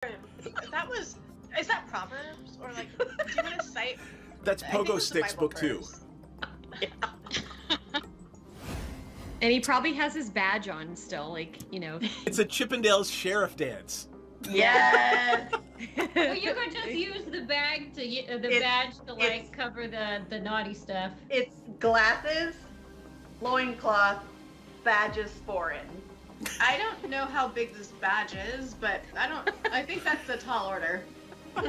That was. Is that Proverbs or like? Do you want to cite? That's Pogo Stick's book too. Yeah. And he probably has his badge on still, like, you know. It's a Chippendales sheriff dance. Yes. Well, you could just use the badge to like cover the naughty stuff. It's glasses, loincloth, badges foreign. I don't know how big this badge is, but I think that's a tall order. I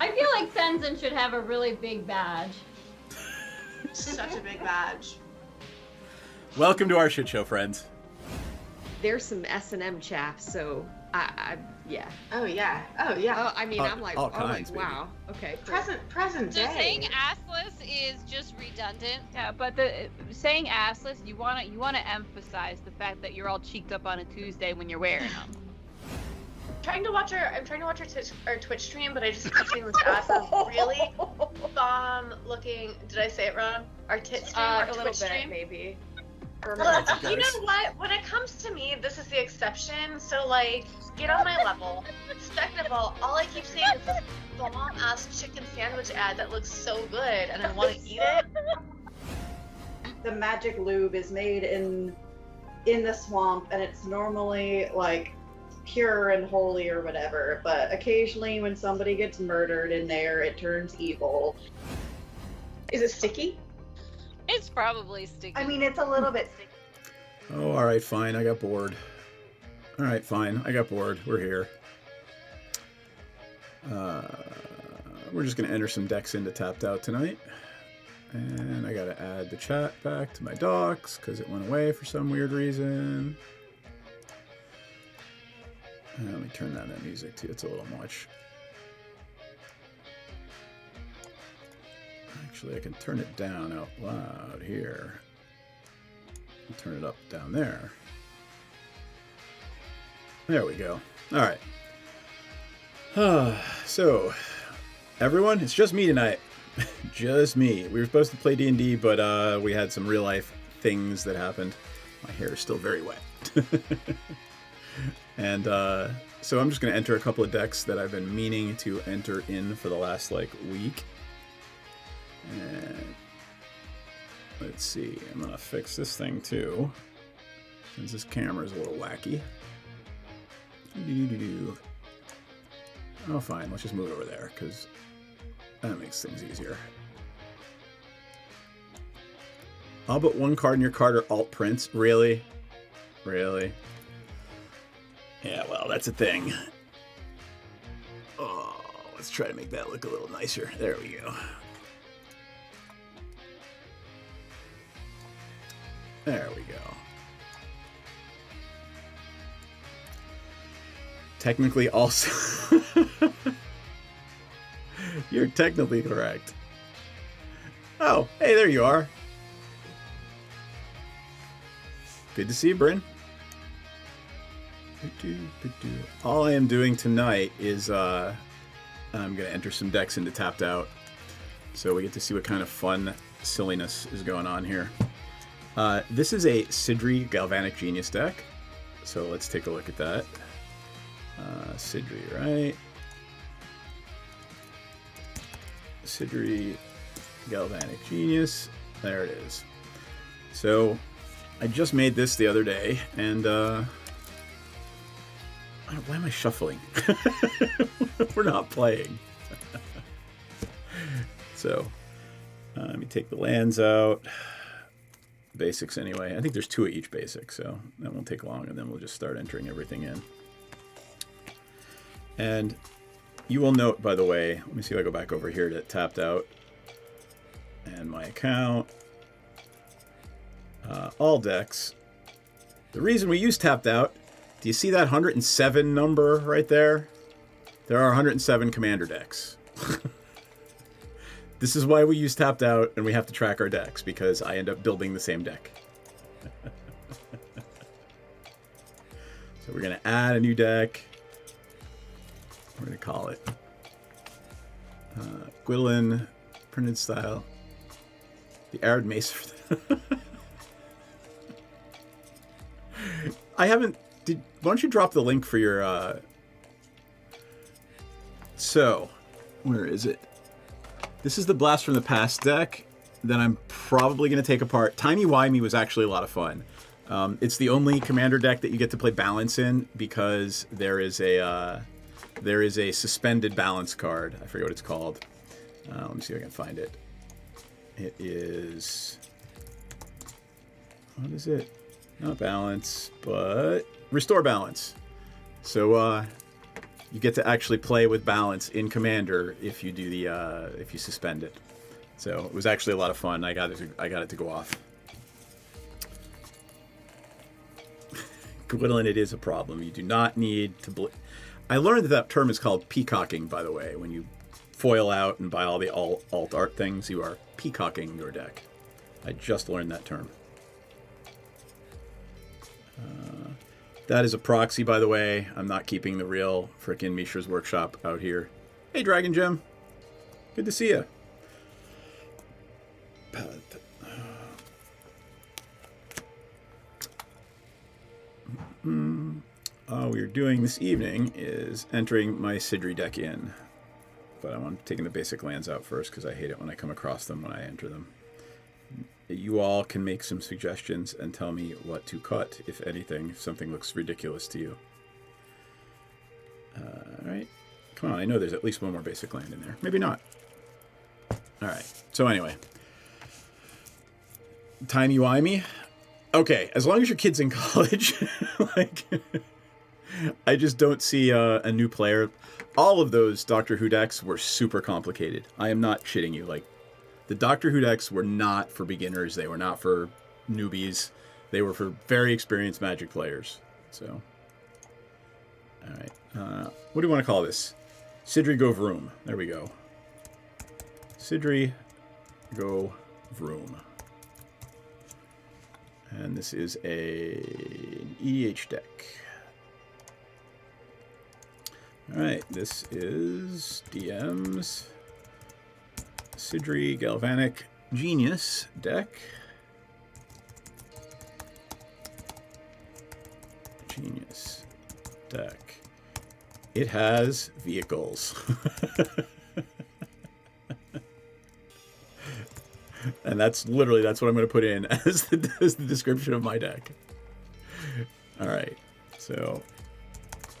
feel like Tenzin should have a really big badge. Such a big badge. Welcome to our shit show, friends. There's some S&M chaff, so yeah. Oh yeah. Oh yeah. Oh, I mean, I'm like, all kinds, wow. Okay. Cool. Present So day. saying assless is just redundant. Yeah, but saying assless, you wanna emphasize the fact that you're all cheeked up on a Tuesday when you're wearing them. I'm trying to watch our Twitch stream, but I just keep seeing this ass is really bomb looking. Did I say it wrong? Our tit stream, our a little Twitch bit, stream. maybe. Look, you know what? When it comes to me, this is the exception. So like, get on my level. Second of all I keep seeing is this bomb ass chicken sandwich ad that looks so good, and I want to eat it. The magic lube is made in the swamp, and it's normally like pure and holy or whatever, but occasionally when somebody gets murdered in there, it turns evil. Is it sticky? It's probably sticky. I mean, it's a little bit sticky. Oh, all right, fine. I got bored. All right, fine. I got bored. We're here. We're just going to enter some decks into Tapped Out tonight. And I got to add the chat back to my docs because it went away for some weird reason. And let me turn down that music too. It's a little much. Actually, I can turn it down out loud here. And turn it up down there. There we go. All right. So, everyone, it's just me tonight. Just me. We were supposed to play D&D, but we had some real life things that happened. My hair is still very wet. And so I'm just going to enter a couple of decks that I've been meaning to enter in for the last week. And let's see, I'm going to fix this thing too, since this camera is a little wacky. Oh, fine, let's just move it over there, because that makes things easier. I'll put one card in your card or alt prints. Really? Really? Yeah, well, that's a thing. Oh, let's try to make that look a little nicer. There we go. There we go. Technically also... You're technically correct. Oh, hey, there you are. Good to see you, Bryn. All I am doing tonight is I'm going to enter some decks into Tapped Out. So we get to see what kind of fun silliness is going on here. This is a Sidri Galvanic Genius deck. So let's take a look at that. Sidri, right? Sidri Galvanic Genius. There it is. So I just made this the other day, and why am I shuffling? We're not playing. So let me take the lands out. Basics anyway. I think there's 2 of each basic, so that won't take long, and then we'll just start entering everything in. And you will note, by the way, let me see if I go back over here to Tapped Out and my account. All decks. The reason we use Tapped Out, do you see that 107 number right there? There are 107 commander decks. This is why we use Tapped Out, and we have to track our decks, because I end up building the same deck. So we're going to add a new deck. We're going to call it Gwydolin, printed style. The Arid Mace. I haven't why don't you drop the link for your, so, where is it? This is the Blast from the Past deck that I'm probably going to take apart. Timey-wimey was actually a lot of fun. It's the only commander deck that you get to play balance in because there is a suspended balance card. I forget what it's called. Let me see if I can find it. It is... What is it? Not balance, but restore balance. So you get to actually play with balance in Commander if you do the if you suspend it. So it was actually a lot of fun. I got it to go off. Gwendolyn, it is a problem. You do not need to. I learned that term is called peacocking. By the way, when you foil out and buy all the alt art things, you are peacocking your deck. I just learned that term. That is a proxy, by the way. I'm not keeping the real frickin' Mishra's Workshop out here. Hey, Dragon Gem. Good to see you. All we're doing this evening is entering my Sidri deck in. But I'm taking the basic lands out first because I hate it when I come across them when I enter them. You all can make some suggestions and tell me what to cut, if anything, if something looks ridiculous to you. Alright. Come on, I know there's at least one more basic land in there. Maybe not. Alright, so anyway. Timey-wimey. Okay, as long as your kid's in college, like, I just don't see a new player. All of those Doctor Who decks were super complicated. I am not shitting you, like, the Doctor Who decks were not for beginners. They were not for newbies. They were for very experienced Magic players. So, all right. What do you want to call this? Sidri Go Vroom. There we go. Sidri Go Vroom. And this is an EDH deck. All right. This is DM's Sidri Galvanic Genius deck. Genius deck. It has vehicles. And that's what I'm going to put in as the description of my deck. All right. So,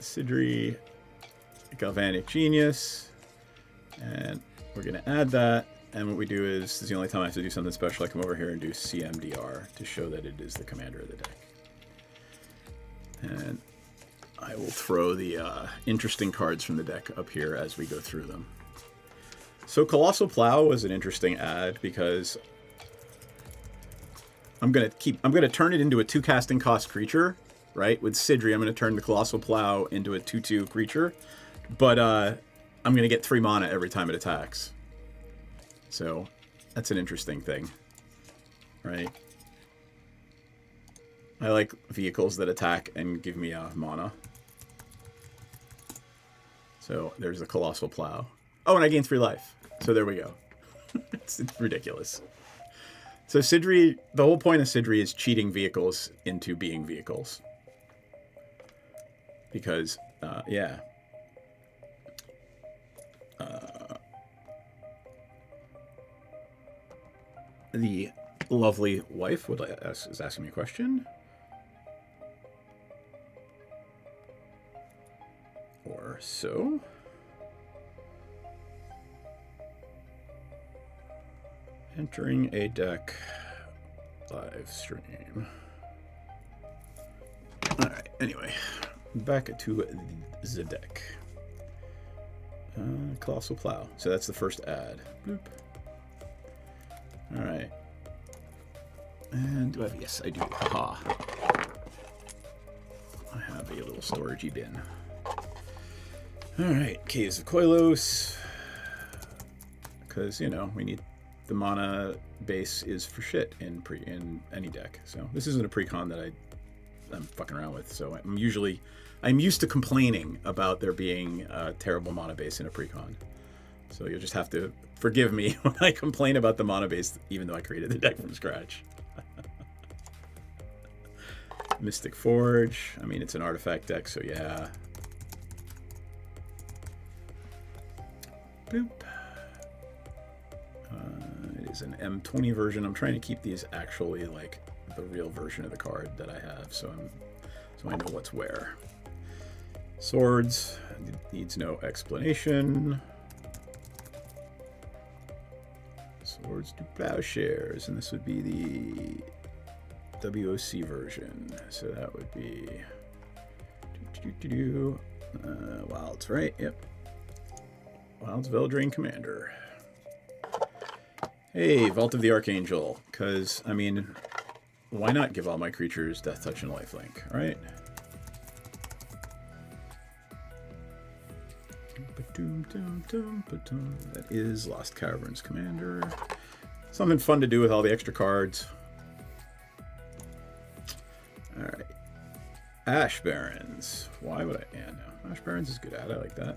Sidri Galvanic Genius. And we're going to add that, and what we do is, this is the only time I have to do something special. I come over here and do CMDR to show that it is the commander of the deck. And I will throw the interesting cards from the deck up here as we go through them. So Colossal Plow was an interesting add because I'm gonna turn it into a 2 casting cost creature, right? With Sidri, I'm gonna turn the Colossal Plow into a 2/2 creature, but I'm going to get 3 mana every time it attacks. So, that's an interesting thing. Right? I like vehicles that attack and give me mana. So, there's the Colossal Plow. Oh, and I gain 3 life. So, there we go. It's ridiculous. So, Sidri, the whole point of Sidri is cheating vehicles into being vehicles. Because, yeah. The lovely wife is asking me a question. Or so. Entering a deck live stream. Alright, anyway. Back to the deck. Colossal Plow. So that's the first ad. Bloop. Alright. And do I have... Yes, I do. Haha. I have a little storagey bin. Alright, Caves of Koilos. Because, you know, we need... The mana base is for shit in any deck. So this isn't a precon that I'm fucking around with. So I'm used to complaining about there being a terrible mana base in a precon. So you'll just have to forgive me when I complain about the mana base, even though I created the deck from scratch. Mystic Forge. I mean, it's an artifact deck, so yeah. Boop. It is an M20 version. I'm trying to keep these actually like the real version of the card that I have, so I know what's where. Swords needs no explanation. Swords to Plowshares, and this would be the WOC version. So that would be Wilds, right? Yep. Wilds Veldrain Commander. Hey, Vault of the Archangel, because I mean, why not give all my creatures Death Touch and Lifelink, right? That is Lost Caverns Commander. Something fun to do with all the extra cards. Alright. Ash Barrens. Why would I? Yeah, no. Ash Barrens is good at it. I like that.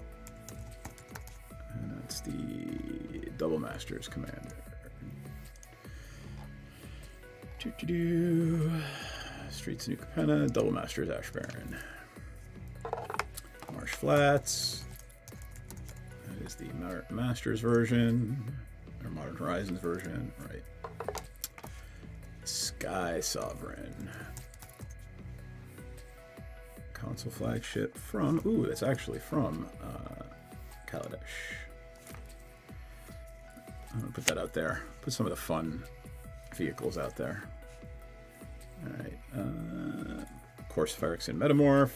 And that's the Double Masters Commander. Streets of New Capenna, Double Masters Ash Baron. Marsh Flats. That is the Masters version, or Modern Horizons version, right? Sky Sovereign. Console flagship from, ooh, that's actually from Kaladesh. I'm gonna put that out there. Put some of the fun vehicles out there. Alright, of course, Phyrexian Metamorph.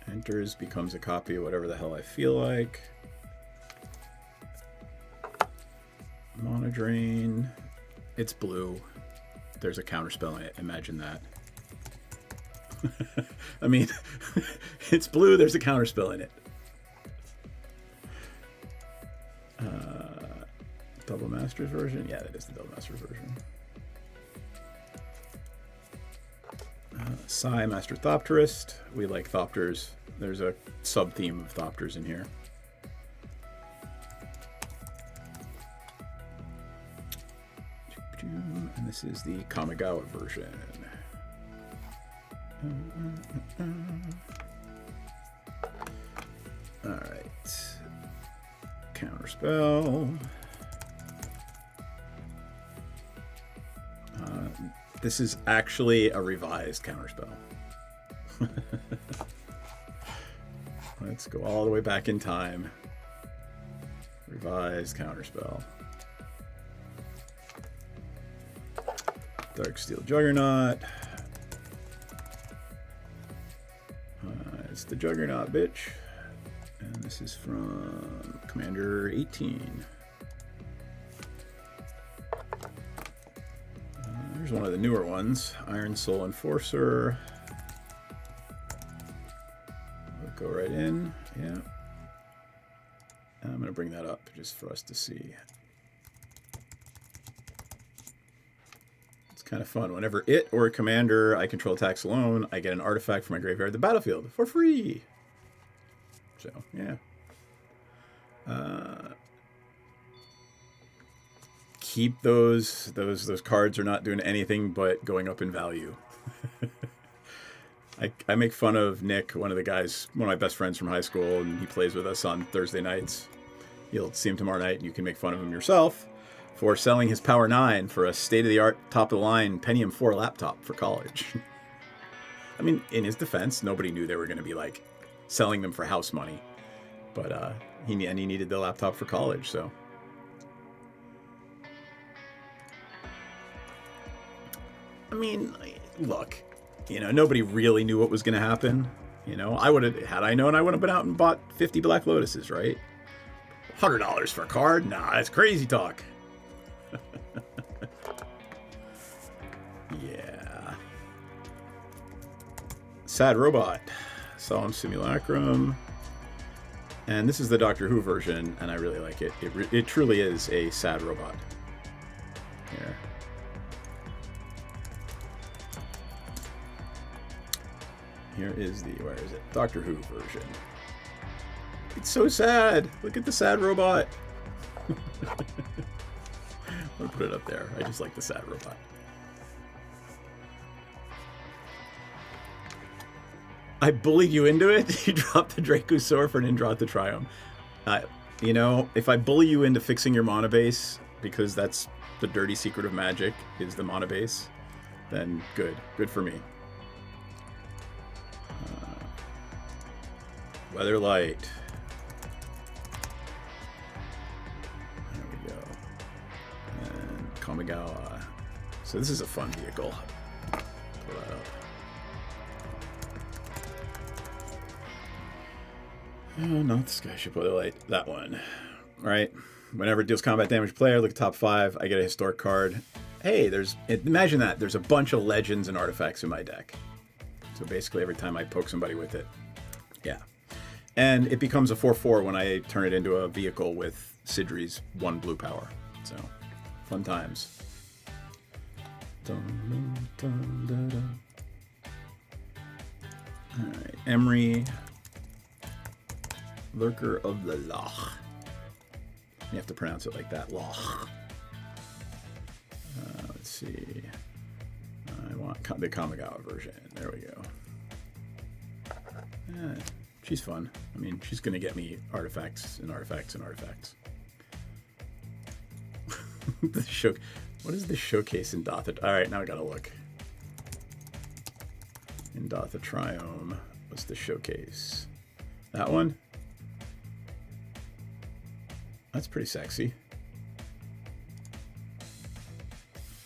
Enters, becomes a copy of whatever the hell I feel like. Monodrain. It's blue. There's a counterspell in it. Imagine that. I mean, it's blue, there's a counterspell in it. Double Masters version? Yeah, that is the Double Masters version. Psy Master Thopterist. We like Thopters. There's a sub-theme of Thopters in here. And this is the Kamigawa version. Alright. Counterspell. This is actually a revised counterspell. Let's go all the way back in time. Revised counterspell. Darksteel Juggernaut. It's the Juggernaut, bitch. And this is from Commander 18. Here's one of the newer ones. Iron Soul Enforcer. We'll go right in. Yeah. I'm going to bring that up just for us to see. It's kind of fun. Whenever it or a commander I control attacks alone, I get an artifact from my graveyard to the battlefield for free. So, yeah. Keep those cards are not doing anything but going up in value. I make fun of Nick, one of the guys, one of my best friends from high school, and he plays with us on Thursday nights. You'll see him tomorrow night, and you can make fun of him yourself for selling his Power 9 for a state-of-the-art, top-of-the-line Pentium 4 laptop for college. I mean, in his defense, nobody knew they were going to be, like, selling them for house money. But he needed the laptop for college, so... I mean, look, you know, nobody really knew what was going to happen. You know, I would have, had I known, I would have been out and bought 50 Black Lotuses, right? $100 for a card? Nah, that's crazy talk. Yeah. Sad Robot. Solemn Simulacrum. And this is the Doctor Who version, and I really like it. It truly is a sad robot. Here. Here is the, where is it? Doctor Who version. It's so sad. Look at the sad robot. I'm gonna put it up there. I just like the sad robot. I bullied you into it. You dropped the Dracosaur for an Indrath the Triome. You know, if I bully you into fixing your mana base, because that's the dirty secret of Magic, is the mana base, then good. Good for me. Weatherlight. There we go. And Kamigawa. So this is a fun vehicle. Pull that up. Oh, not the Skyship Weatherlight. That one. Right? Whenever it deals combat damage to player, look at top 5, I get a historic card. Hey, imagine that. There's a bunch of legends and artifacts in my deck. So basically every time I poke somebody with it. Yeah. And it becomes a 4/4 when I turn it into a vehicle with Sidri's 1 blue power. So, fun times. Alright, Emery. Lurker of the Loch. You have to pronounce it like that, Loch. Let's see. I want the Kamigawa version. There we go. She's fun. I mean, she's going to get me artifacts and artifacts and artifacts. What is the showcase in Dotha? Alright, now I gotta look. In Dotha Triome, what's the showcase? That one? That's pretty sexy.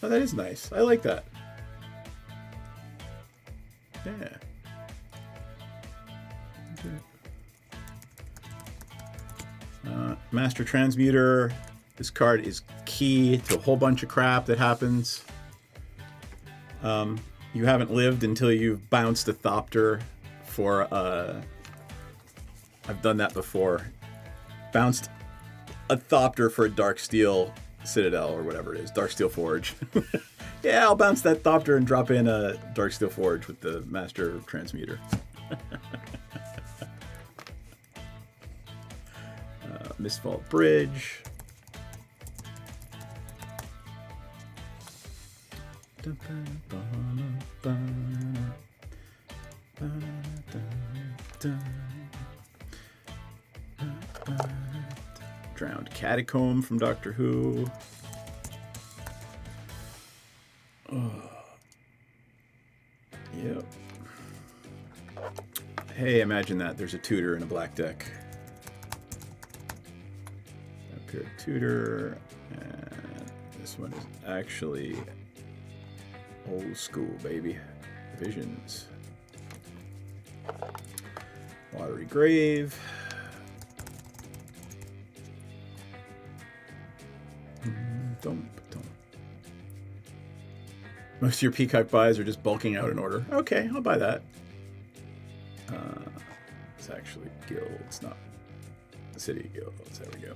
Oh, that is nice. I like that. Yeah. Master Transmuter. This card is key to a whole bunch of crap that happens. You haven't lived until you've bounced a Thopter for I've done that before. Bounced a Thopter for a Darksteel Citadel or whatever it is. Darksteel Forge. Yeah, I'll bounce that Thopter and drop in a Darksteel Forge with the Master Transmuter. Mistfall Bridge. Drowned Catacomb from Doctor Who. Oh. Yep. Hey, imagine that. There's a tutor in a black deck. Up tutor. And this one is actually old school, baby. Visions. Watery Grave. Most of your Peacock buys are just bulking out in order. Okay, I'll buy that. It's actually guilds, not the city guilds. There we go.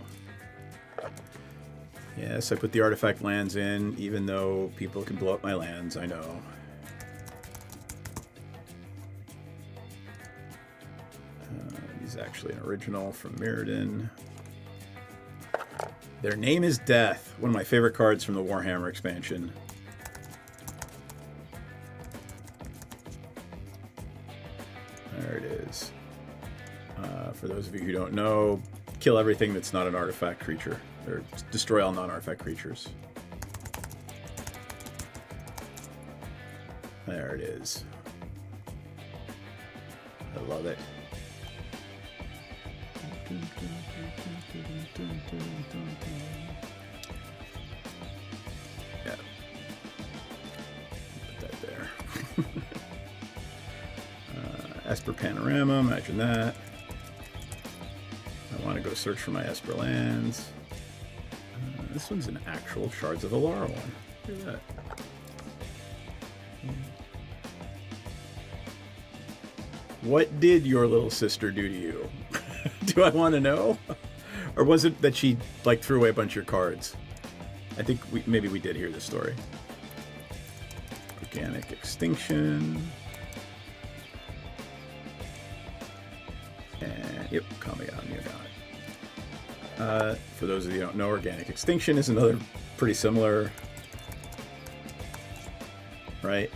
Yes, I put the artifact lands in, even though people can blow up my lands, I know. He's actually an original from Mirrodin. Their Name is Death, one of my favorite cards from the Warhammer expansion. There it is. For those of you who don't know, kill everything that's not an artifact creature. Or destroy all non-artifact creatures. There it is. I love it. Yeah. Put that there. Esper Panorama, imagine that. I want to go search for my Esper lands. This one's an actual Shards of Alara one. Look at that. What did your little sister do to you? Do I want to know? Or was it that she like threw away a bunch of your cards? I think maybe we did hear this story. Organic Extinction. And yep, Kamigawa Neogon. For those of you who don't know, Organic Extinction is another pretty similar, right?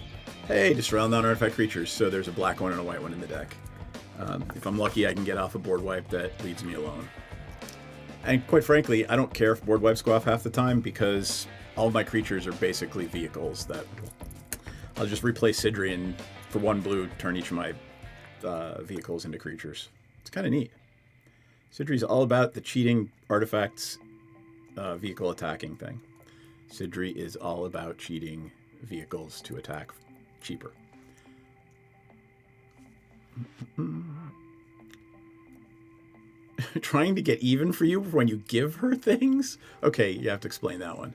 Hey, disround non-artifact creatures. So there's a black one and a white one in the deck. If I'm lucky, I can get off a board wipe that leaves me alone. And quite frankly, I don't care if board wipes go off half the time because all of my creatures are basically vehicles that I'll just replace Sidri and for 1 blue, turn each of my vehicles into creatures. It's kind of neat. Sidri's all about the cheating artifacts vehicle attacking thing. Sidri is all about cheating vehicles to attack cheaper. Trying to get even for you when you give her things? Okay, you have to explain that one.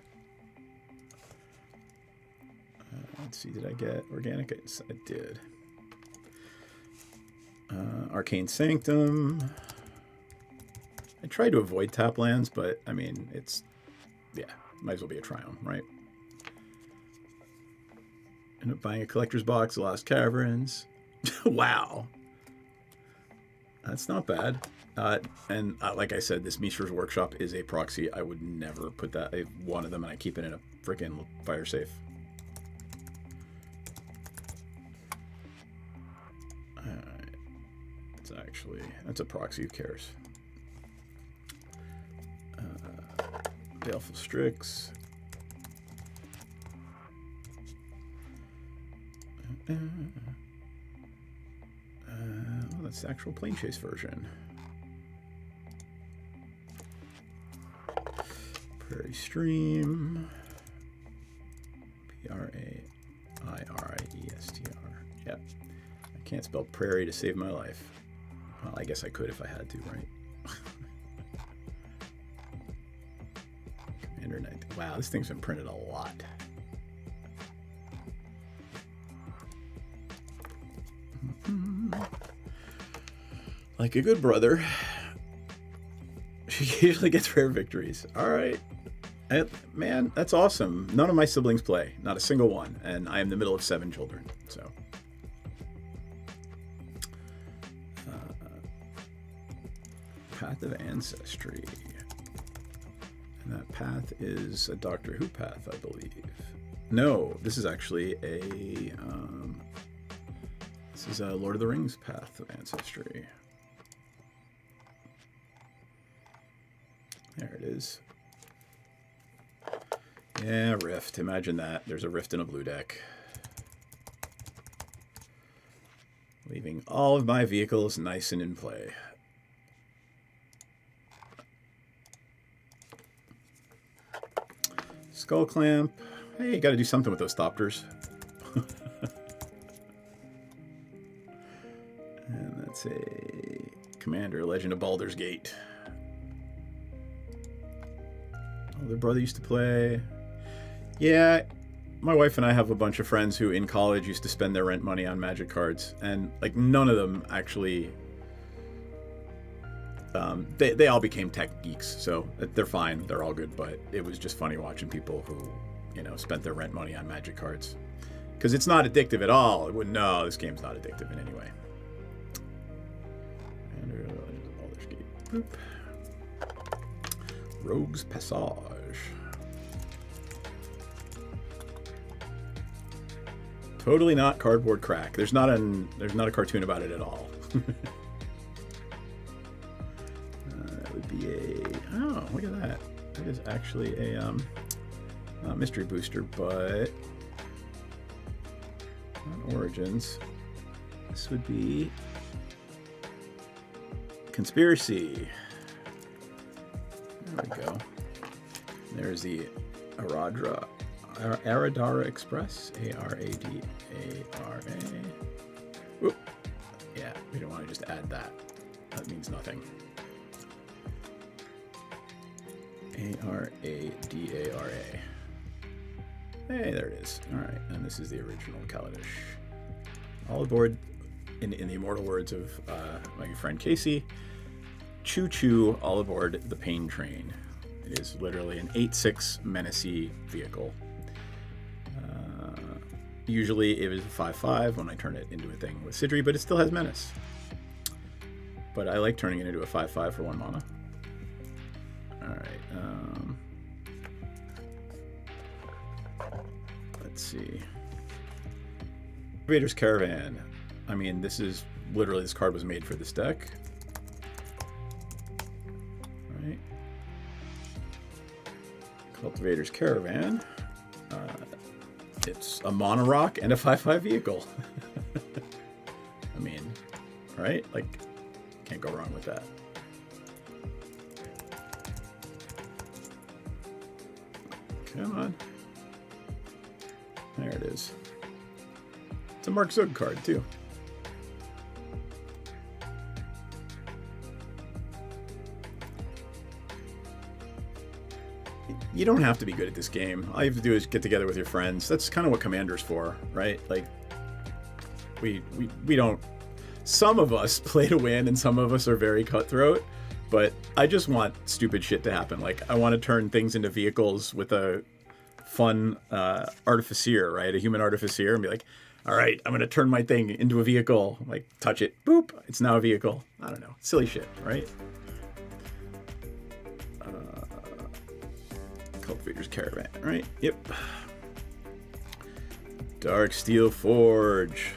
Let's see, did I get organic? Yes, I did. Arcane Sanctum. I tried to avoid tap lands, but I mean, it's, yeah, might as well be a Triumph, right? End up buying a collector's box, Lost Caverns. Wow. That's not bad. And like I said, this Mishra's Workshop is a proxy. I would never put that. I have one of them and I keep it in a freaking fire safe. It's actually, that's a proxy. Who cares? Baleful Strix. Oh, that's the actual Plane Chase version. Prairie Stream. Prairiestr. Yep. I can't spell prairie to save my life. Well, I guess I could if I had to, right? Commander Knight. Wow, this thing's been printed a lot. Like a good brother, she usually gets rare victories. All right. Man, that's awesome. None of my siblings play. Not a single one. And I am the middle of 7 children. So. Path of Ancestry. And that path is a Doctor Who path, I believe. No, this is actually a... this is a Lord of the Rings path of Ancestry. There it is. Yeah, Rift. Imagine that. There's a Rift in a blue deck. Leaving all of my vehicles nice and in play. Skull Clamp. Hey, you got to do something with those Thopters. And that's a Commander, Legend of Baldur's Gate. Oh, their brother used to play. Yeah, my wife and I have a bunch of friends who in college used to spend their rent money on Magic cards, and like none of them actually. They all became tech geeks, so they're fine. They're all good, but it was just funny watching people who, you know, spent their rent money on Magic cards. Because it's not addictive at all. It wouldn't, no, this game's not addictive in any way. Boop. Rogue's Passage. Totally not cardboard crack. There's not a cartoon about it at all. That would be a, oh, look at that. That is actually a not mystery booster, but not Origins. This would be Conspiracy. There we go. There's the Aradara Express. A-R-A-D-A-R-A. Whoop. Yeah, we don't want to just add that. That means nothing. A-R-A-D-A-R-A. Hey, there it is. All right, and this is the original Kaladesh. All aboard, in the immortal words of my friend Casey, choo-choo, all aboard the Pain Train. It is literally an 8/6 Menacey vehicle. Usually it was a 5/5 when I turn it into a thing with Sidri, but it still has Menace. But I like turning it into a 5/5 for 1 mana. Alright, let's see. Cultivator's Caravan. I mean, this is literally, this card was made for this deck. Right. Cultivator's Caravan. It's a mono rock and a 5/5 vehicle. I mean, right? Like, can't go wrong with that. Come on. There it is. It's a Mark Zug card, too. You don't have to be good at this game. All you have to do is get together with your friends. That's kind of what Commander's for, right? Like, we don't... Some of us play to win, and some of us are very cutthroat, but I just want stupid shit to happen. Like, I want to turn things into vehicles with a fun artificer, right? A human artificer, and be like, all right, I'm going to turn my thing into a vehicle. Like, touch it, boop, it's now a vehicle. I don't know. Silly shit, right? Cultivator's Caravan, right? Yep. Dark Steel Forge.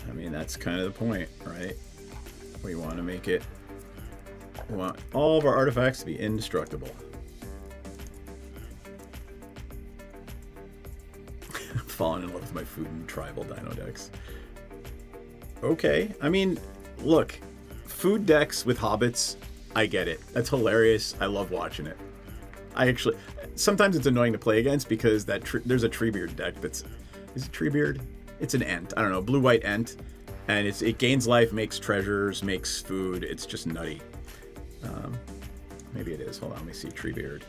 I mean, that's kind of the point, right? We want to make it... We want all of our artifacts to be indestructible. I'm falling in love with my food and tribal dino decks. Okay, I mean, look, food decks with hobbits, I get it. That's hilarious. I love watching it. I actually... Sometimes it's annoying to play against because there's a Treebeard deck that's... Is it Treebeard? It's an Ent. I don't know. Blue-white Ent. And it gains life, makes treasures, makes food. It's just nutty. Maybe it is. Hold on. Let me see. Treebeard.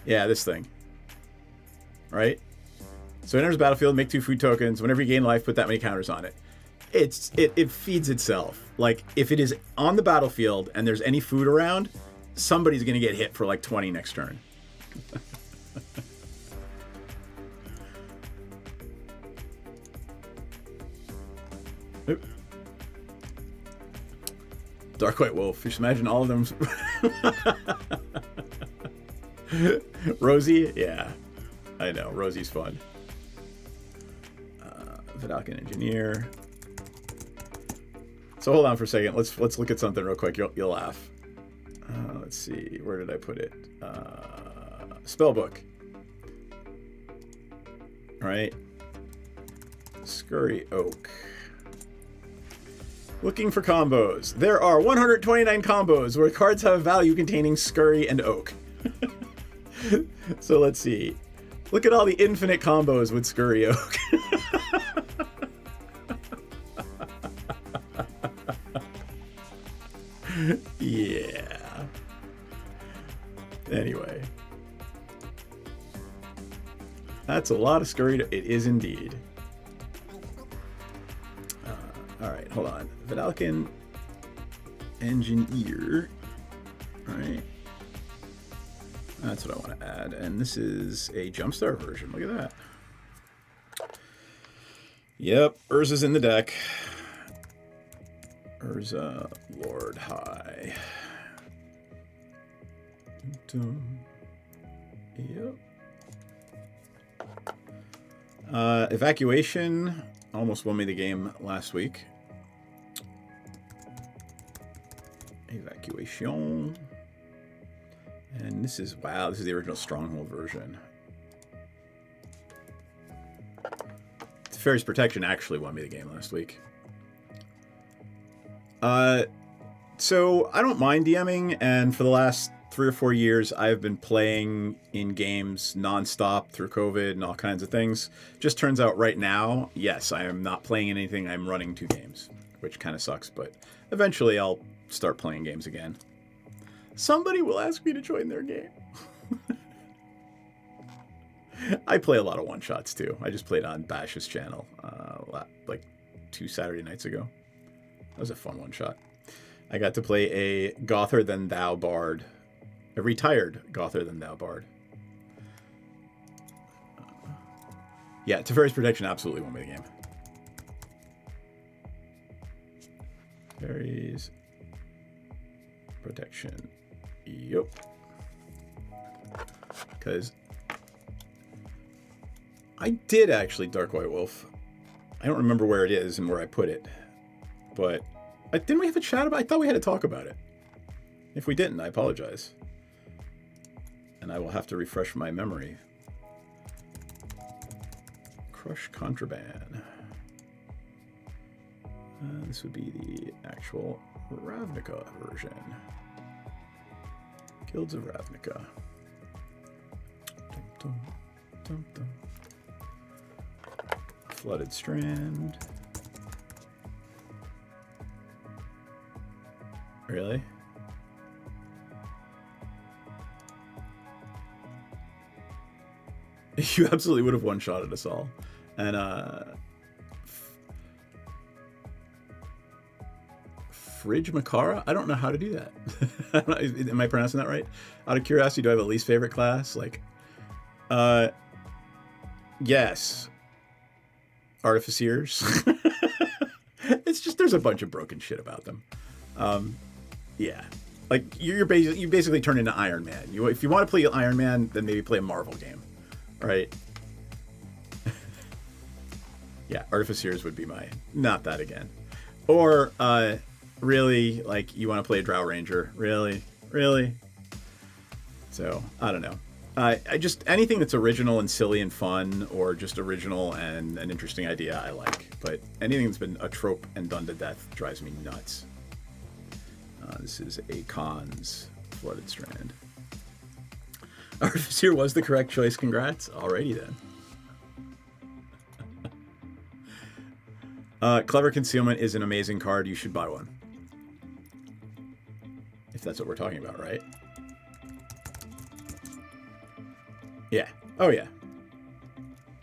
Yeah, this thing. Right? So it enters the battlefield, make 2 food tokens. Whenever you gain life, put that many counters on it. It feeds itself. Like, if it is on the battlefield and there's any food around, somebody's going to get hit for like 20 next turn. Oop. Dark White Wolf. Just imagine all of them. Rosie? Yeah. I know. Rosie's fun. Vidalcan Engineer. So hold on for a second. Let's look at something real quick. You'll laugh. Let's see. Where did I put it? Spellbook. All right. Scurry Oak. Looking for combos. There are 129 combos where cards have a value containing Scurry and Oak. So let's see. Look at all the infinite combos with Scurry Oak. Yeah. Anyway. That's a lot of Scurry. It is indeed. Alright, hold on. Vidalcan Engineer. Alright. That's what I want to add. And this is a Jumpstart version. Look at that. Yep, Urza's in the deck. Urza, Lord High. Yep. Evacuation almost won me the game last week. Evacuation. And this is, wow, this is the original Stronghold version. Fairy's Protection actually won me the game last week. So I don't mind DMing, and for the last 3 or 4 years, I've been playing in games nonstop through COVID and all kinds of things. Just turns out right now, yes, I am not playing anything. I'm running 2 games, which kind of sucks, but eventually I'll start playing games again. Somebody will ask me to join their game. I play a lot of one-shots, too. I just played on Bash's channel like 2 Saturday nights ago. That was a fun one-shot. I got to play a Gother Than Thou Bard. A retired Gother Than Thou Bard. Yeah, Teferi's Protection absolutely won me the game. Teferi's Protection. Yup. because I did actually Dark White Wolf. I don't remember where it is and where I put it, but didn't we have a chat about it? I thought we had to talk about it. If we didn't, I apologize. And I will have to refresh my memory. Crush Contraband. This would be the actual Ravnica version. Guilds of Ravnica. Dum, dum, dum, dum. Flooded Strand. Really? You absolutely would have one-shotted us all. And, Fridge Makara? I don't know how to do that. Am I pronouncing that right? Out of curiosity, do I have a least favorite class? Like, yes. Artificers. It's just, there's a bunch of broken shit about them. Yeah. Like, you basically turn into Iron Man. If you want to play Iron Man, then maybe play a Marvel game. Right? Yeah, Artificers would be my... Not that again. Or, really, like, you want to play a Drow Ranger. Really? Really? So, I don't know. I just... Anything that's original and silly and fun, or just original and an interesting idea, I like. But anything that's been a trope and done to death drives me nuts. This is a Khan's Flooded Strand. Artificer was the correct choice. Congrats. Alrighty then. Clever Concealment is an amazing card. You should buy one. If that's what we're talking about, right? Yeah. Oh, yeah.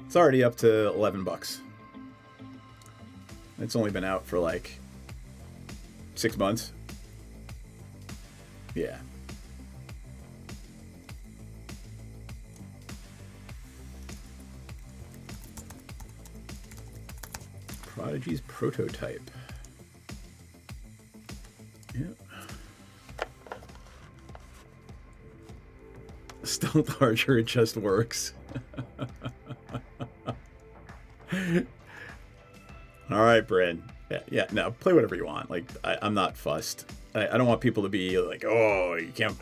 It's already up to 11 bucks. It's only been out for like 6 months. Yeah. Prodigy's Prototype. Yep. Stealth Archer, it just works. All right, Bryn. Yeah, no, play whatever you want. Like, I'm not fussed. I don't want people to be like, oh, you can't,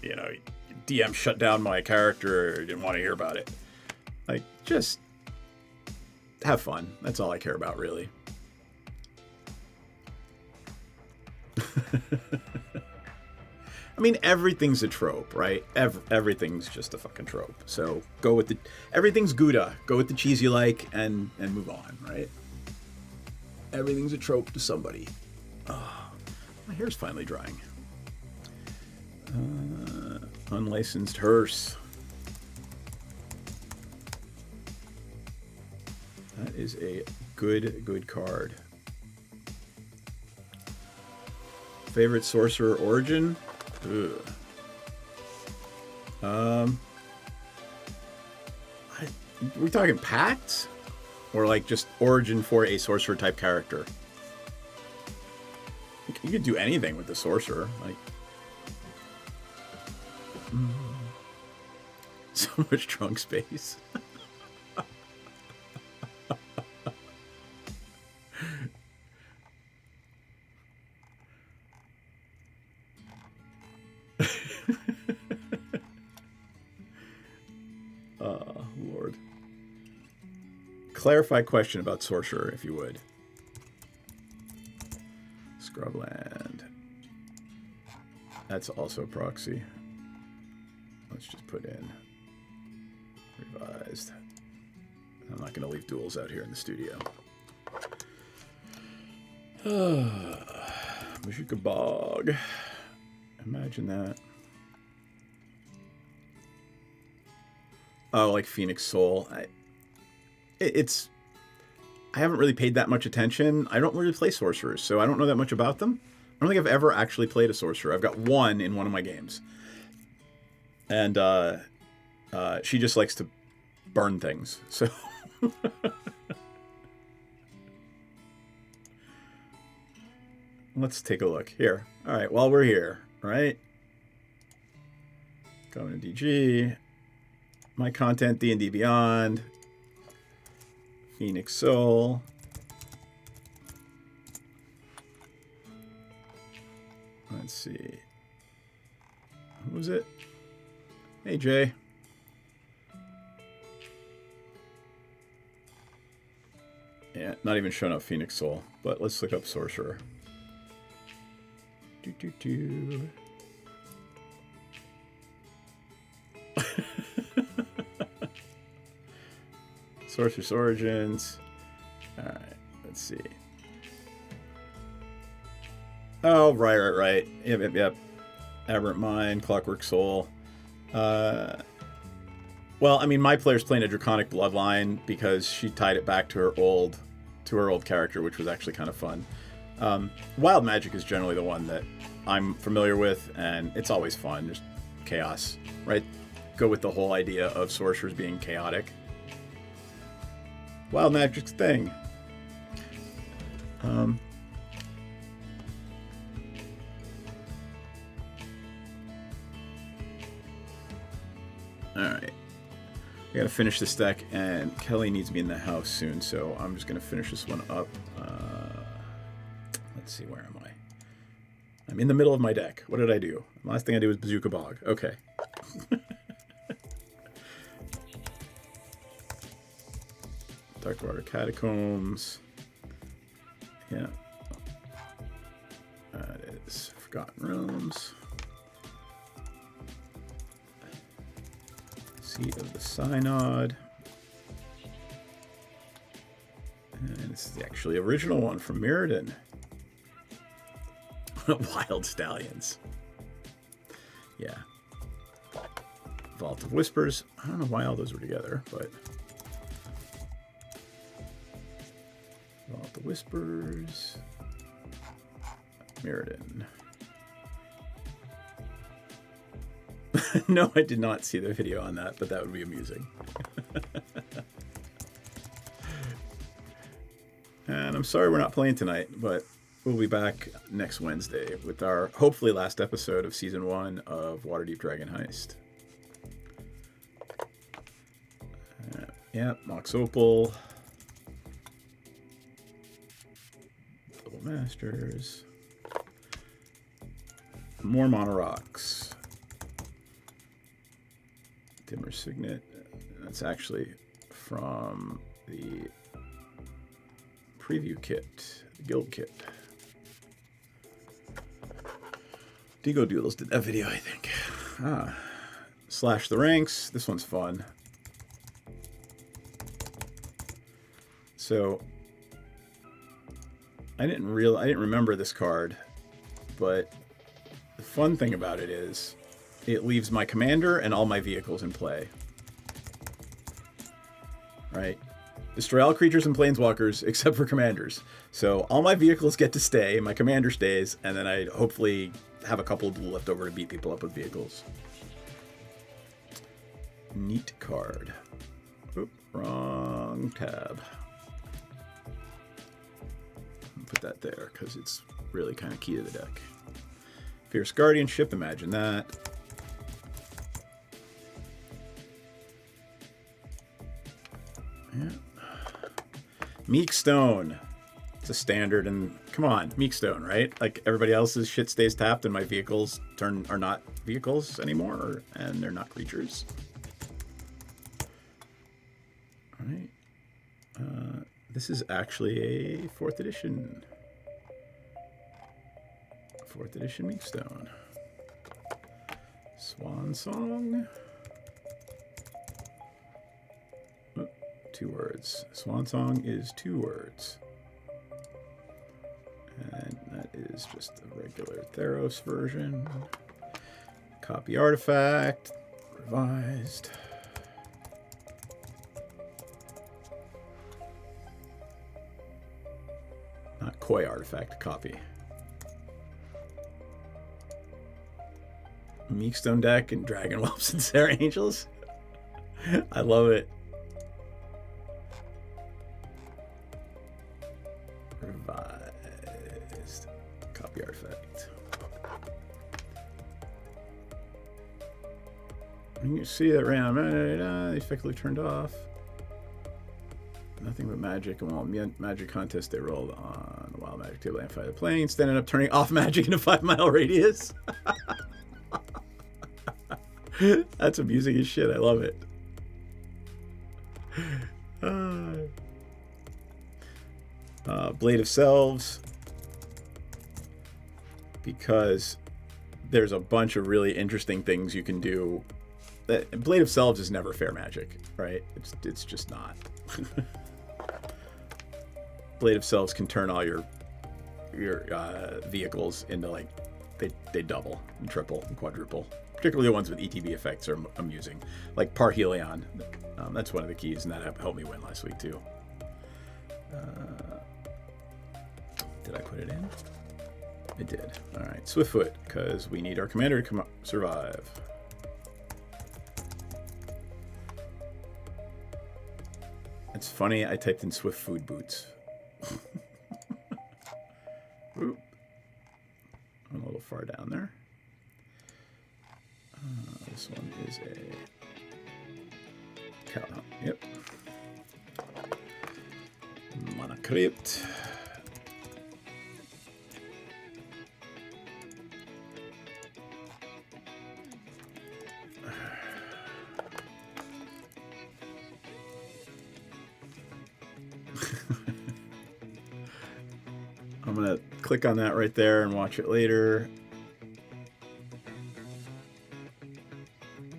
DM shut down my character, or didn't want to hear about it. Like, just have fun. That's all I care about, really. I mean, everything's a trope, right? Everything's just a fucking trope. So go with the... Everything's Gouda. Go with the cheese you like and move on, right? Everything's a trope to somebody. Oh, my hair's finally drying. Unlicensed hearse. That is a good card. Favorite sorcerer origin? Ugh. Are we talking pacts? Or like just origin for a sorcerer type character? You could do anything with the sorcerer. Like, so much trunk space. Lord. Clarify question about sorcerer, if you would. Scrubland. That's also proxy. Let's just put in revised. I'm not going to leave duels out here in the studio. Majuka Bog. Imagine that. Oh, like Phoenix Soul. I haven't really paid that much attention. I don't really play sorcerers, so I don't know that much about them. I don't think I've ever actually played a sorcerer. I've got one in one of my games. And she just likes to burn things. So let's take a look here. All right, while we're here, right? Going to DG. my content, D&D Beyond, Phoenix Soul. Let's see. Who was it? Hey, Jay. Yeah, not even showing up Phoenix Soul, but let's look up Sorcerer. Do. Sorcerer's Origins. Alright, let's see. Oh, right. Yep. Aberrant Mind, Clockwork Soul. Well, I mean, my player's playing a Draconic Bloodline because she tied it back to her old character, which was actually kind of fun. Wild Magic is generally the one that I'm familiar with, and it's always fun. Just chaos, right? Go with the whole idea of sorcerers being chaotic. Wild Magic's thing. Alright. I gotta finish this deck, and Kelly needs me in the house soon, so I'm just gonna finish this one up. Let's see, where am I? I'm in the middle of my deck. What did I do? Last thing I did was Bazooka Bog. Okay. Darkwater Catacombs. Yeah. That is Forgotten Realms. Seat of the Synod. And this is the actually original one from Mirrodin. Wild Stallions. Yeah. Vault of Whispers. I don't know why all those were together, but... Vault of Whispers. Mirrodin. No, I did not see the video on that, but that would be amusing. And I'm sorry we're not playing tonight, but we'll be back next Wednesday with our hopefully last episode of Season 1 of Waterdeep Dragon Heist. Yeah, Mox Opal. Double Masters. More Mono Rocks. Dimmer Signet. That's actually from the preview kit, the guild kit. Digo Doodles did that video, I think. Slash the Ranks. This one's fun. So I didn't remember this card, but the fun thing about it is it leaves my commander and all my vehicles in play. Right? Destroy all creatures and planeswalkers except for commanders. So all my vehicles get to stay, my commander stays, and then I hopefully have a couple left over to beat people up with vehicles. Neat card. Oop, wrong tab. Put that there because it's really kind of key to the deck. Fierce Guardianship, imagine that. Yeah. Meek Stone. It's a standard, and come on, Meek Stone, right? Like everybody else's shit stays tapped, and my vehicles are not vehicles anymore, and they're not creatures. All right. This is actually a 4th edition. 4th edition Meek Stone. Swan Song. 2 words. Swan Song is 2 words. And that is just the regular Theros version. Copy artifact. Revised. Not Koi artifact, copy. Meekstone deck and Dragon Whelps and Sarah Angels. I love it. Revised. Copy artifact. You see that round. Effectively turned off. Nothing but magic. And while magic contest, they rolled on the wild magic table, amplify the plane, ended up turning off magic in a 5-mile radius. That's amusing as shit. I love it. Blade of Selves. Because there's a bunch of really interesting things you can do. Blade of Selves is never fair magic, right? It's just not. Blade of Selves can turn all your vehicles into, like, they double and triple and quadruple. Particularly the ones with ETB effects are amusing. Like Parhelion. That's one of the keys, and that helped me win last week too. Did I put it in? It did. All right, Swiftfoot, because we need our commander to survive. It's funny, I typed in Swift Food Boots. Oop. I'm a little far down there. This one is a cow. Yep. Monocrypt. I'm gonna click on that right there and watch it later.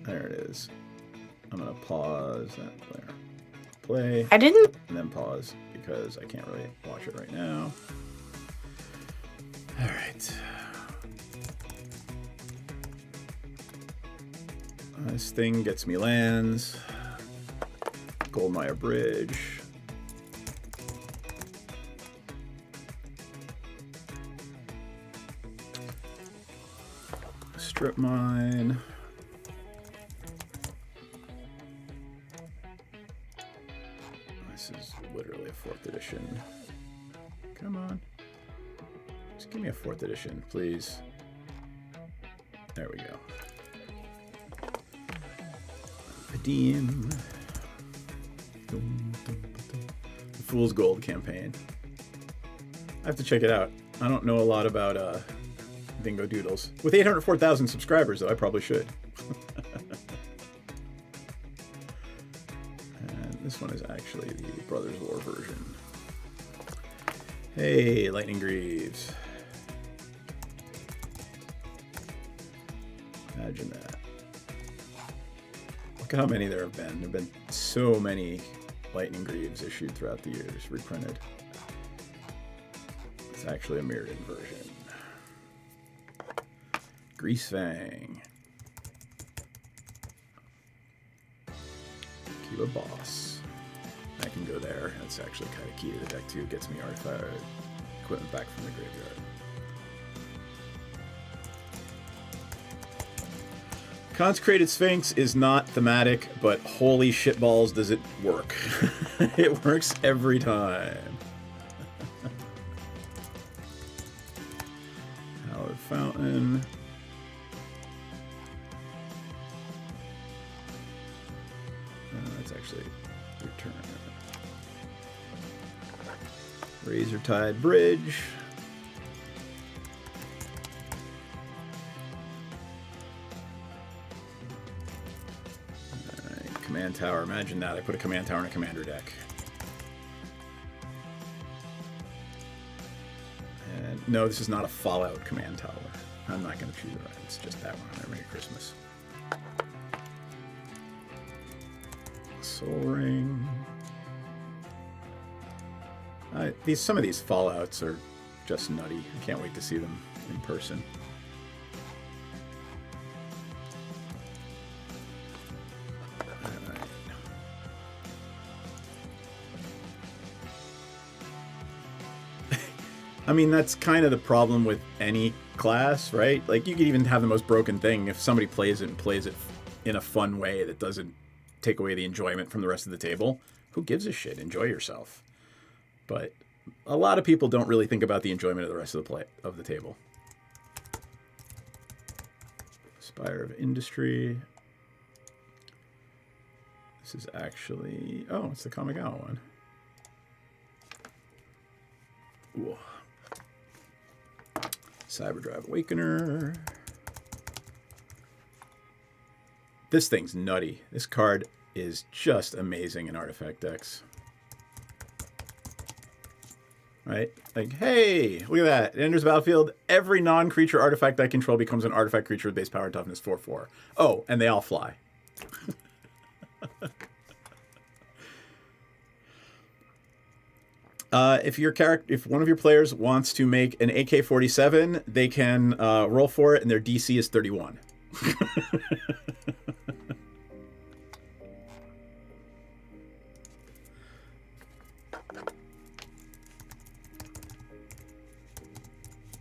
There it is. I'm gonna pause that there. Play. I didn't. And then pause because I can't really watch it right now. All right. This thing gets me lands. Goldmire Bridge. Strip mine. This is literally a 4th edition. Come on. Just give me a 4th edition, please. There we go. Padim. The Fool's Gold campaign. I have to check it out. I don't know a lot about Bingo Doodles. With 804,000 subscribers, though, I probably should. And this one is actually the Brothers War version. Hey, Lightning Greaves. Imagine that. Look at how many there have been. There have been so many Lightning Greaves issued throughout the years, reprinted. It's actually a mirrored version. Greasefang. Keep a boss. I can go there. That's actually kind of key to the deck too. It gets me artifact equipment back from the graveyard. Consecrated Sphinx is not thematic, but holy shitballs does it work. It works every time. Hallowed Fountain. That's actually your turn. Razortide Bridge. Command Tower. Imagine that. I put a Command Tower in a Commander deck. And no, this is not a Fallout Command Tower. I'm not going to choose it. It's just that one. Merry Christmas. Soul Ring. Some of these Fallouts are just nutty. I can't wait to see them in person. I mean, that's kind of the problem with any class, right? Like, you could even have the most broken thing. If somebody plays it and plays it in a fun way that doesn't take away the enjoyment from the rest of the table, who gives a shit? Enjoy yourself. But a lot of people don't really think about the enjoyment of the rest of the table. Spire of Industry. This is actually... Oh, it's the Kamigawa one. Ooh. Cyberdrive Awakener. This thing's nutty. This card is just amazing in artifact decks. Right? Like, hey, look at that. It enters the battlefield. Every non-creature artifact I control becomes an artifact creature with base power and toughness 4/4. Oh, and they all fly. If one of your players wants to make an AK-47, they can roll for it, and their DC is 31.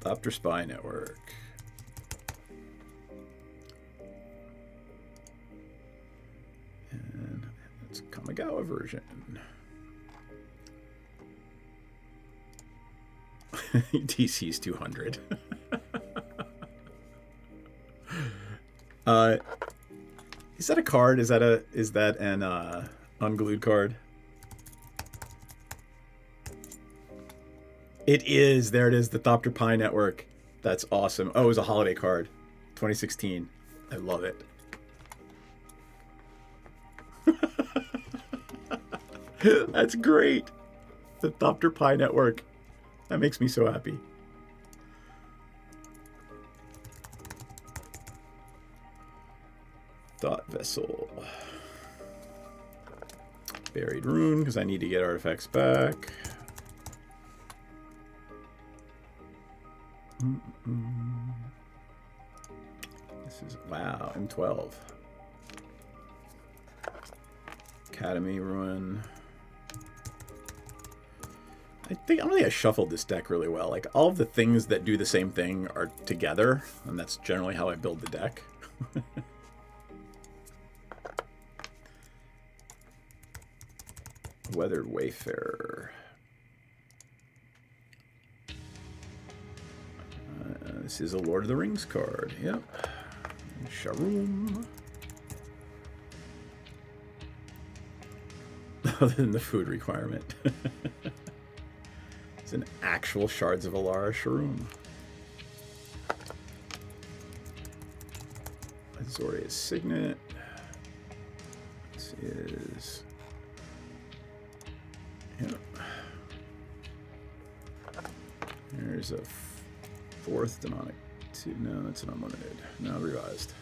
Opter Spy Network. And it's Kamigawa version. DC's 200. Is that a card? Is that an unglued card? It is. There it is. The Thopter Pi Network. That's awesome. Oh, it was a holiday card. 2016. I love it. That's great. The Thopter Pi Network. That makes me so happy. Thought Vessel. Buried Rune, because I need to get artifacts back. This is, wow, M12. Academy Ruin. I don't think I shuffled this deck really well. Like, all of the things that do the same thing are together, and that's generally how I build the deck. Weathered Wayfarer. This is a Lord of the Rings card. Yep. Sharoom. Other than the food requirement. It's an actual Shards of Alara Sharoom. Azorius Signet. This is... Yep. There's a fourth demonic. No, that's an unlimited. No, revised.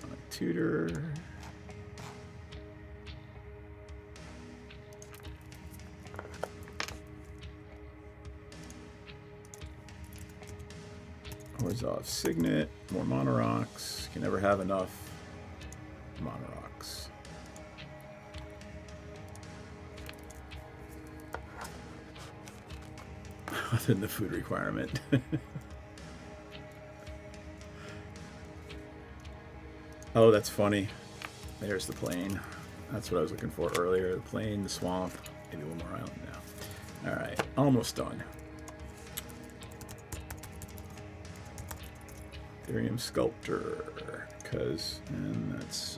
Demonic Tutor. Orzhov Signet. More Monarchs. Can never have enough Monarchs. Other than the food requirement. Oh, that's funny. There's the plane. That's what I was looking for earlier. The plane, the swamp, maybe one more island now. Alright, almost done. Ethereum Sculptor, and that's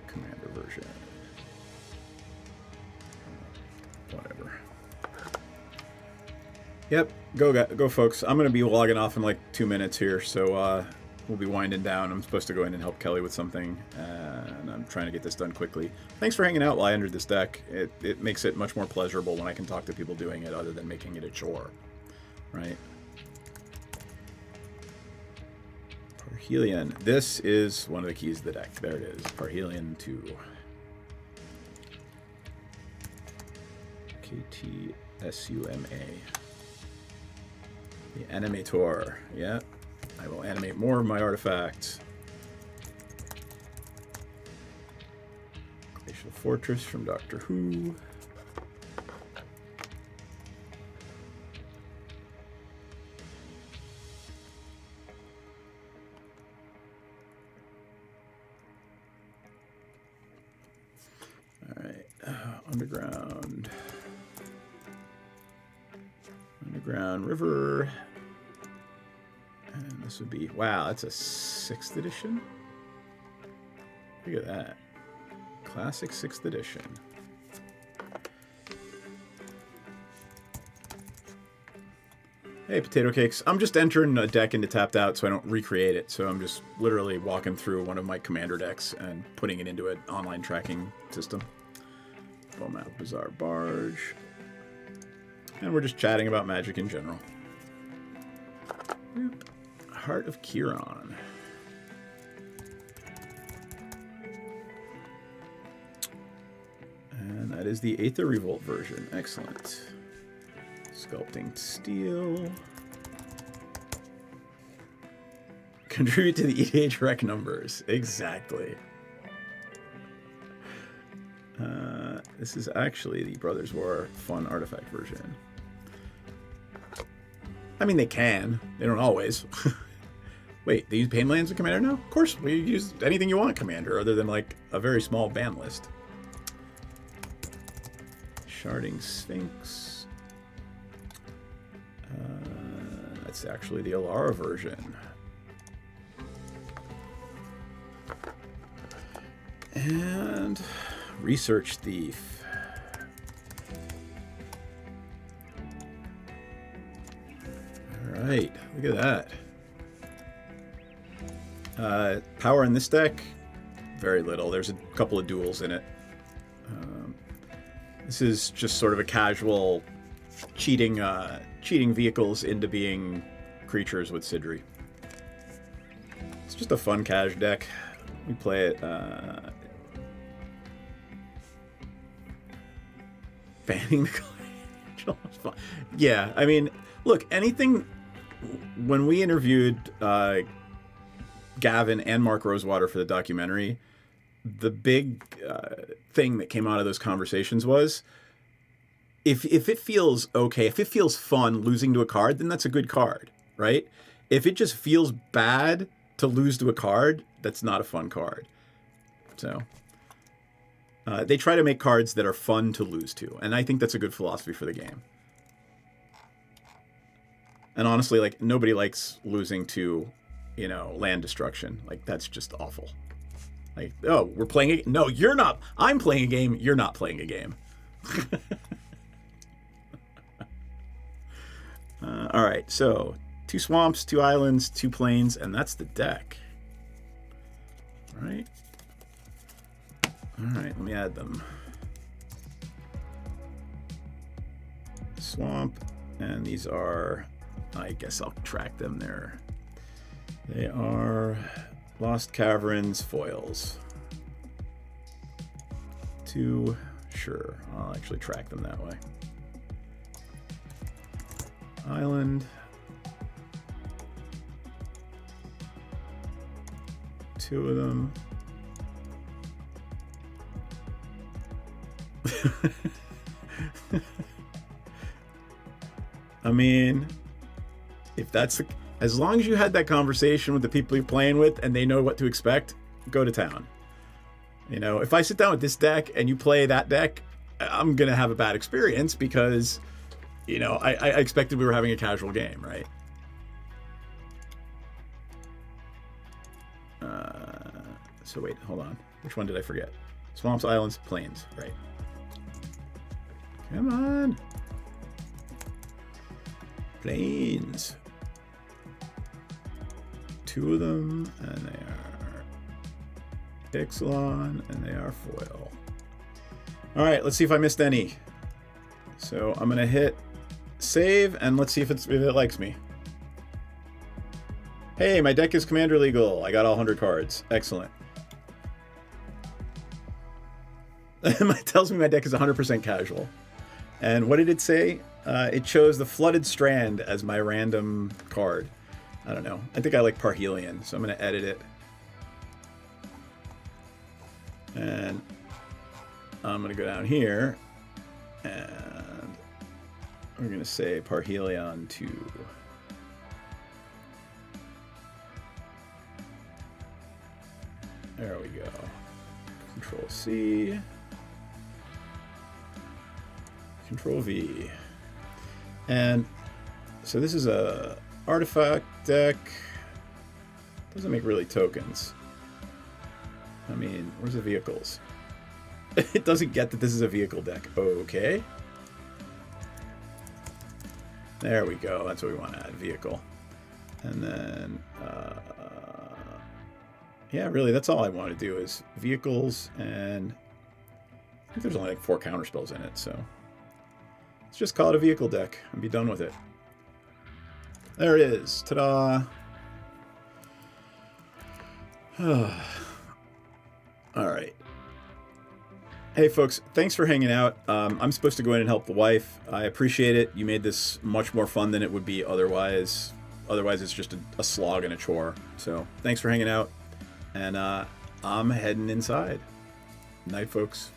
Commander version. Whatever. Yep, go folks. I'm going to be logging off in like 2 minutes here, so we'll be winding down. I'm supposed to go in and help Kelly with something, and I'm trying to get this done quickly. Thanks for hanging out while I entered this deck. It makes it much more pleasurable when I can talk to people doing it other than making it a chore, right? Parhelion. This is one of the keys of the deck. There it is. Parhelion 2. KTSUMA. The Animator. Yeah. I will animate more of my artifacts. Glacial Fortress from Doctor Who. Underground River. And this would be, wow, that's a 6th edition? Look at that. Classic 6th edition. Hey, Potato Cakes. I'm just entering a deck into Tapped Out so I don't recreate it. So I'm just literally walking through one of my commander decks and putting it into an online tracking system. Beaumont Bazaar Barge. And we're just chatting about Magic in general. Boop. Heart of Kiron. And that is the Aether Revolt version. Excellent. Sculpting Steel. Contribute to the EDH rec numbers. Exactly. This is actually the Brothers War Fun Artifact version. I mean, they can. They don't always. Wait, they use Painlands in Commander now? Of course, we use anything you want Commander, other than like a very small ban list. Sharding Sphinx. That's actually the Alara version. And Research Thief. Alright, look at that. Power in this deck, very little. There's a couple of duels in it. This is just sort of a casual cheating vehicles into being creatures with Sidri. It's just a fun cash deck. We play it. Banning the Angel was fun. Yeah, I mean, look, anything. When we interviewed Gavin and Mark Rosewater for the documentary, the big thing that came out of those conversations was if it feels okay, if it feels fun losing to a card, then that's a good card, right? If it just feels bad to lose to a card, that's not a fun card. So they try to make cards that are fun to lose to, and I think that's a good philosophy for the game. And honestly, like, nobody likes losing to, you know, land destruction. Like, that's just awful. Like, oh, we're playing a... No, you're not. I'm playing a game. You're not playing a game. All right, so 2 swamps, 2 islands, 2 plains, and that's the deck. All right. All right, let me add them. Swamp, and these are... I guess I'll track them there. They are Lost Caverns foils. 2, sure. I'll actually track them that way. Island. 2 of them. I mean, if that's the, as long as you had that conversation with the people you're playing with and they know what to expect, go to town. You know, if I sit down with this deck and you play that deck, I'm gonna have a bad experience because, you know, I expected we were having a casual game, right? So wait, hold on. Which one did I forget? Swamps, islands, plains, right? Come on. Plains. 2 of them, and they are Ixalan, and they are foil. All right, let's see if I missed any. So I'm gonna hit save, and let's see if it likes me. Hey, my deck is commander legal. I got all 100 cards. Excellent. It tells me my deck is 100% casual. And what did it say? It chose the Flooded Strand as my random card. I don't know. I think I like Parhelion, so I'm going to edit it. And I'm going to go down here, and we're going to say Parhelion 2. There we go. Control C. Control V. And so this is a artifact deck. Doesn't make really tokens. I mean, where's the vehicles? It doesn't get that this is a vehicle deck. Okay. There we go. That's what we want to add, vehicle. And then, yeah, really, that's all I want to do is vehicles, and I think there's only like 4 counterspells in it, so let's just call it a vehicle deck and be done with it. There it is. Ta-da! All right. Hey, folks, thanks for hanging out. I'm supposed to go in and help the wife. I appreciate it. You made this much more fun than it would be otherwise. Otherwise, it's just a slog and a chore. So thanks for hanging out. And I'm heading inside. Night, folks.